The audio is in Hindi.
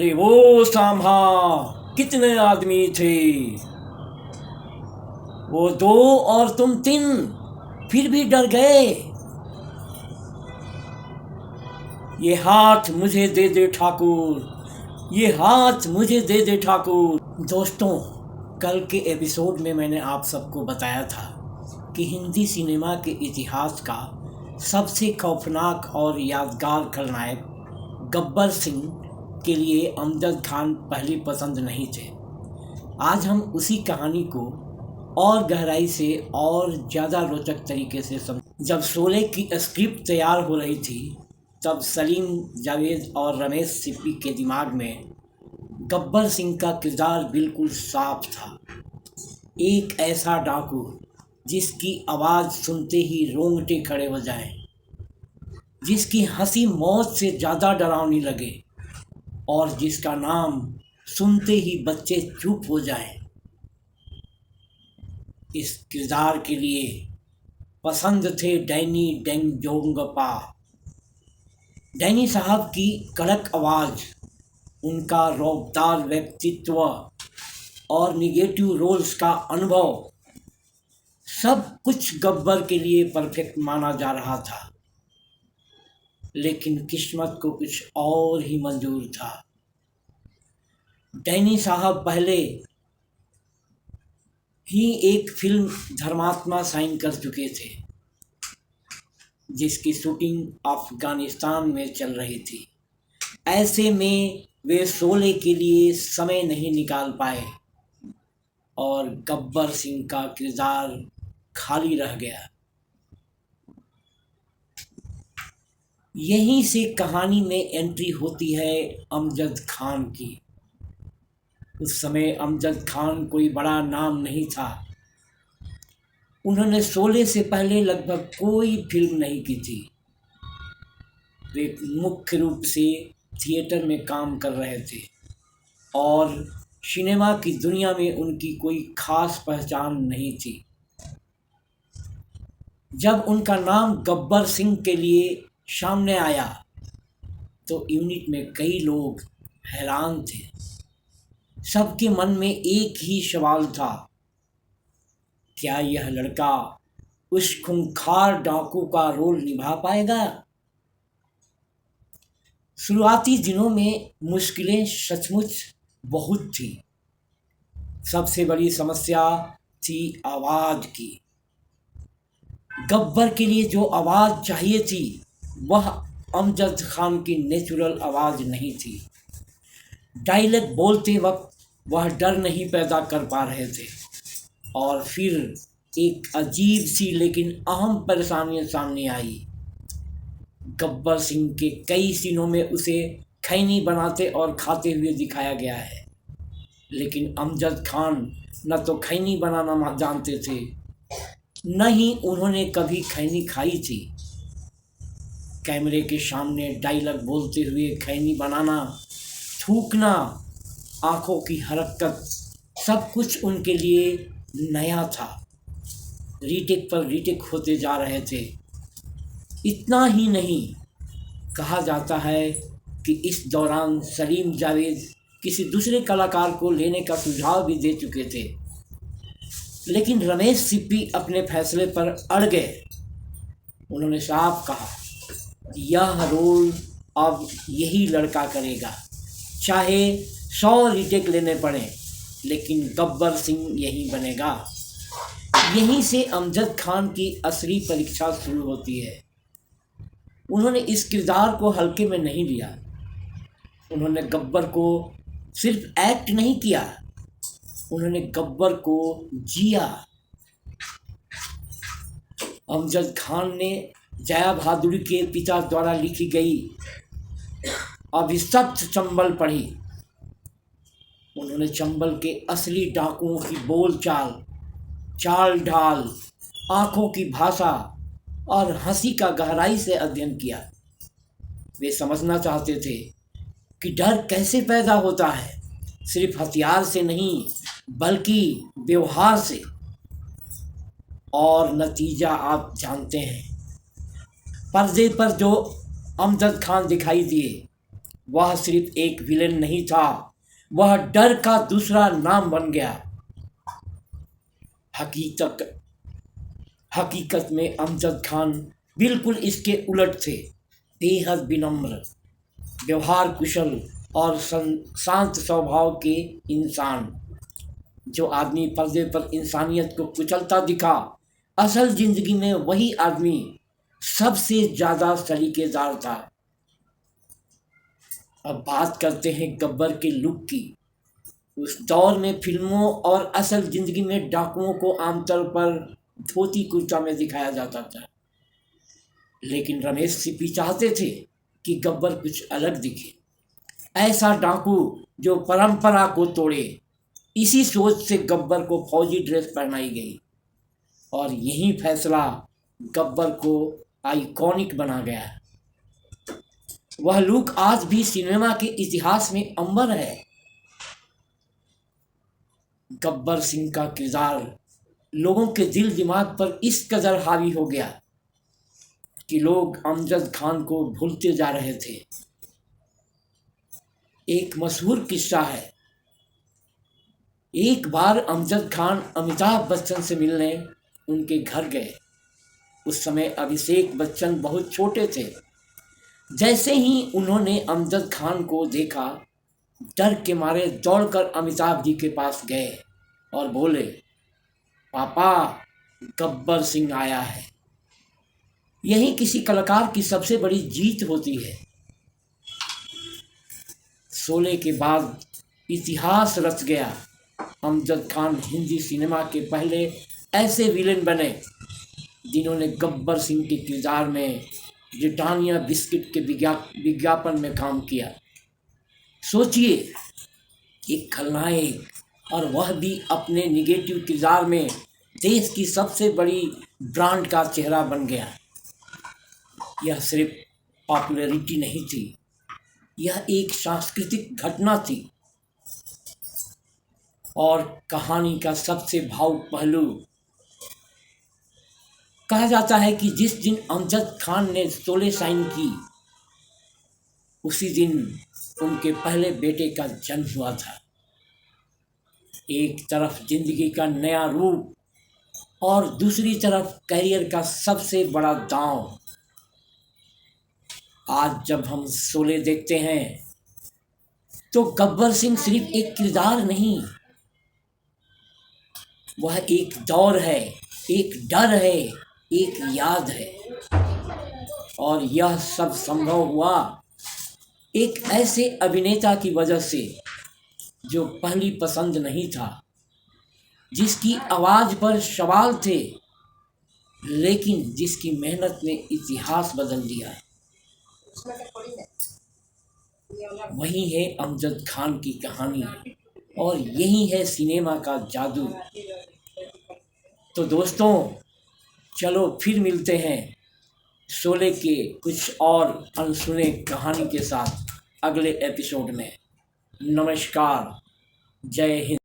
अरे वो सांभा, कितने आदमी थे? वो दो और तुम तीन, फिर भी डर गए। ये हाथ मुझे दे दे ठाकुर, ये हाथ मुझे दे दे ठाकुर। दोस्तों, कल के एपिसोड में मैंने आप सबको बताया था कि हिंदी सिनेमा के इतिहास का सबसे खौफनाक और यादगार खलनायक गब्बर सिंह के लिए अमजद खान पहली पसंद नहीं थे। आज हम उसी कहानी को और गहराई से और ज़्यादा रोचक तरीके से जब शोले की स्क्रिप्ट तैयार हो रही थी, तब सलीम जावेद और रमेश सिप्पी के दिमाग में गब्बर सिंह का किरदार बिल्कुल साफ था। एक ऐसा डाकू जिसकी आवाज़ सुनते ही रोंगटे खड़े हो जाएं, जिसकी हंसी मौत से ज़्यादा डरावनी लगे और जिसका नाम सुनते ही बच्चे चुप हो जाएं। इस किरदार के लिए पसंद थे डैनी डेंगजोंगपा। डैनी साहब की कड़क आवाज़, उनका रौबदार व्यक्तित्व और निगेटिव रोल्स का अनुभव, सब कुछ गब्बर के लिए परफेक्ट माना जा रहा था। लेकिन किस्मत को कुछ और ही मंजूर था। डैनी साहब पहले ही एक फिल्म धर्मात्मा साइन कर चुके थे, जिसकी शूटिंग अफगानिस्तान में चल रही थी। ऐसे में वे शोले के लिए समय नहीं निकाल पाए और गब्बर सिंह का किरदार खाली रह गया। यहीं से कहानी में एंट्री होती है अमजद खान की। उस समय अमजद खान कोई बड़ा नाम नहीं था। उन्होंने शोले से पहले लगभग कोई फिल्म नहीं की थी। वे मुख्य रूप से थिएटर में काम कर रहे थे और सिनेमा की दुनिया में उनकी कोई खास पहचान नहीं थी। जब उनका नाम गब्बर सिंह के लिए सामने आया तो यूनिट में कई लोग हैरान थे। सबके मन में एक ही सवाल था, क्या यह लड़का उस खूंखार डाकू का रोल निभा पाएगा? शुरुआती दिनों में मुश्किलें सचमुच बहुत थी। सबसे बड़ी समस्या थी आवाज़ की। गब्बर के लिए जो आवाज़ चाहिए थी, वह अमजद खान की नेचुरल आवाज़ नहीं थी। डायलॉग बोलते वक्त वह डर नहीं पैदा कर पा रहे थे और फिर एक अजीब सी लेकिन अहम परेशानी सामने आई। गब्बर सिंह के कई सीनों में उसे खैनी बनाते और खाते हुए दिखाया गया है, लेकिन अमजद खान न तो खैनी बनाना जानते थे, न ही उन्होंने कभी खैनी खाई थी। कैमरे के सामने डायलॉग बोलते हुए खैनी बनाना, थूकना, आंखों की हरकत, सब कुछ उनके लिए नया था। रीटेक पर रीटेक होते जा रहे थे। इतना ही नहीं, कहा जाता है कि इस दौरान सलीम जावेद किसी दूसरे कलाकार को लेने का सुझाव भी दे चुके थे, लेकिन रमेश सिप्पी अपने फैसले पर अड़ गए। उन्होंने साफ कहा, यह रोल अब यही लड़का करेगा, चाहे 100 रीटेक लेने पड़े, लेकिन गब्बर सिंह यही बनेगा। यहीं से अमजद खान की असली परीक्षा शुरू होती है। उन्होंने इस किरदार को हल्के में नहीं लिया। उन्होंने गब्बर को सिर्फ एक्ट नहीं किया, उन्होंने गब्बर को जिया। अमजद खान ने जया भादुड़ी के पिता द्वारा लिखी गई अभिशप्त चंबल पढ़ी। उन्होंने चंबल के असली डाकुओं की बोलचाल, चाल ढाल, आँखों की भाषा और हंसी का गहराई से अध्ययन किया। वे समझना चाहते थे कि डर कैसे पैदा होता है, सिर्फ हथियार से नहीं बल्कि व्यवहार से। और नतीजा आप जानते हैं। पर्दे पर जो अमजद खान दिखाई दिए वह सिर्फ एक विलेन नहीं था, वह डर का दूसरा नाम बन गया। हकीकत में अमजद खान बिल्कुल इसके उलट थे। बेहद विनम्र, व्यवहार कुशल और शांत स्वभाव के इंसान। जो आदमी पर्दे पर इंसानियत को कुचलता दिखा, असल जिंदगी में वही आदमी सबसे ज्यादा सलीकेदार था। अब बात करते हैं गब्बर के लुक की। उस दौर में फिल्मों और असल जिंदगी में डाकुओं को आमतौर पर धोती कुर्ता में दिखाया जाता था, लेकिन रमेश सिप्पी चाहते थे कि गब्बर कुछ अलग दिखे, ऐसा डाकू जो परंपरा को तोड़े। इसी सोच से गब्बर को फौजी ड्रेस पहनाई गई और यही फैसला गब्बर को आइकॉनिक बना गया। वह लुक आज भी सिनेमा के इतिहास में अमर है। गब्बर सिंह का किरदार लोगों के दिल दिमाग पर इस कदर हावी हो गया कि लोग अमजद खान को भूलते जा रहे थे। एक मशहूर किस्सा है। एक बार अमजद खान अमिताभ बच्चन से मिलने उनके घर गए। उस समय अभिषेक बच्चन बहुत छोटे थे। जैसे ही उन्होंने अमजद खान को देखा, डर के मारे दौड़कर अमिताभ जी के पास गए और बोले, पापा, गब्बर सिंह आया है। यही किसी कलाकार की सबसे बड़ी जीत होती है। शोले के बाद इतिहास रच गया। अमजद खान हिंदी सिनेमा के पहले ऐसे विलेन बने जिन्होंने गब्बर सिंह के किरदार में ब्रिटानिया बिस्किट के विज्ञापन में काम किया। सोचिए, एक खलनायक, और वह भी अपने निगेटिव किरदार में देश की सबसे बड़ी ब्रांड का चेहरा बन गया। यह सिर्फ पॉपुलैरिटी नहीं थी, यह एक सांस्कृतिक घटना थी। और कहानी का सबसे भावुक पहलू, कहा जाता है कि जिस दिन अमजद खान ने शोले साइन की, उसी दिन उनके पहले बेटे का जन्म हुआ था। एक तरफ जिंदगी का नया रूप और दूसरी तरफ करियर का सबसे बड़ा दांव। आज जब हम शोले देखते हैं तो गब्बर सिंह सिर्फ एक किरदार नहीं, वह एक दौर है, एक डर है, एक याद है। और यह सब संभव हुआ एक ऐसे अभिनेता की वजह से जो पहली पसंद नहीं था, जिसकी आवाज पर सवाल थे, लेकिन जिसकी मेहनत ने इतिहास बदल दिया। वही है अमजद खान की कहानी और यही है सिनेमा का जादू। तो दोस्तों, चलो फिर मिलते हैं शोले के कुछ और अनसुने कहानी के साथ अगले एपिसोड में। नमस्कार, जय हिंद।